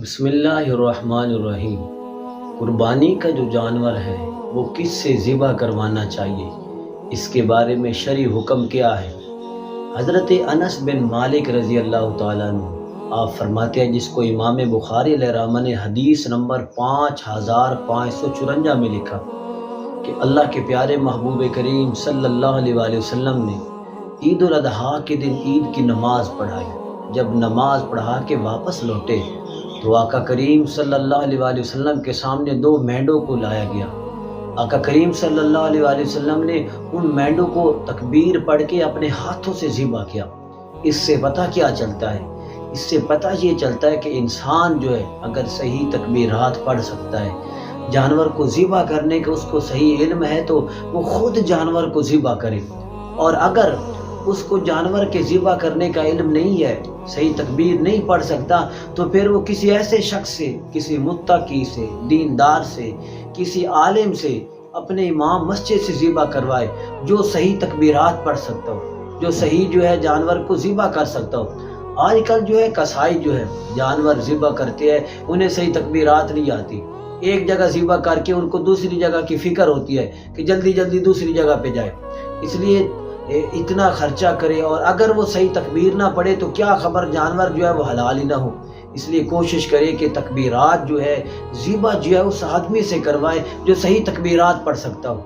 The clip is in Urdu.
بسم اللہ الرحمن الرحیم۔ قربانی کا جو جانور ہے وہ کس سے ذبح کروانا چاہیے، اس کے بارے میں شرعی حکم کیا ہے؟ حضرت انس بن مالک رضی اللہ تعالیٰ عنہ آپ فرماتے ہیں، جس کو امام بخاری علیہ رحمہ نے حدیث نمبر 5554 میں لکھا کہ اللہ کے پیارے محبوب کریم صلی اللہ علیہ وآلہ وسلم نے عید الاضحیٰ کے دن عید کی نماز پڑھائی۔ جب نماز پڑھا کے واپس لوٹے تو آقا کریم صلی اللہ علیہ وآلہ وسلم کے سامنے 2 مینڈوں کو لایا گیا۔ آقا کریم صلی اللہ علیہ وآلہ وسلم نے ان مینڈوں کو تکبیر پڑھ کے اپنے ہاتھوں سے ذبح کیا۔ اس سے پتہ کیا چلتا ہے؟ اس سے پتہ یہ چلتا ہے کہ انسان جو ہے اگر صحیح تکبیرات پڑھ سکتا ہے، جانور کو ذبح کرنے کا اس کو صحیح علم ہے تو وہ خود جانور کو ذبح کرے، اور اگر اس کو جانور کے ذبح کرنے کا علم نہیں ہے، صحیح تکبیر نہیں پڑھ سکتا، تو پھر وہ کسی ایسے شخص سے، کسی متقی سے، دیندار سے، کسی عالم سے، اپنے امام مسجد سے ذبح کروائے جو صحیح تکبیرات پڑھ سکتا ہو، جو صحیح جو ہے جانور کو ذبح کر سکتا ہو۔ آج کل جو ہے قصائی جو ہے جانور ذبح کرتے ہیں، انہیں صحیح تکبیرات نہیں آتی، ایک جگہ ذبح کر کے ان کو دوسری جگہ کی فکر ہوتی ہے کہ جلدی جلدی دوسری جگہ پہ جائے، اس لیے اتنا خرچہ کرے، اور اگر وہ صحیح تکبیر نہ پڑھے تو کیا خبر جانور جو ہے وہ حلال ہی نہ ہو۔ اس لیے کوشش کرے کہ تکبیرات جو ہے ذبح جو ہے اس آدمی سے کروائے جو صحیح تکبیرات پڑھ سکتا ہو۔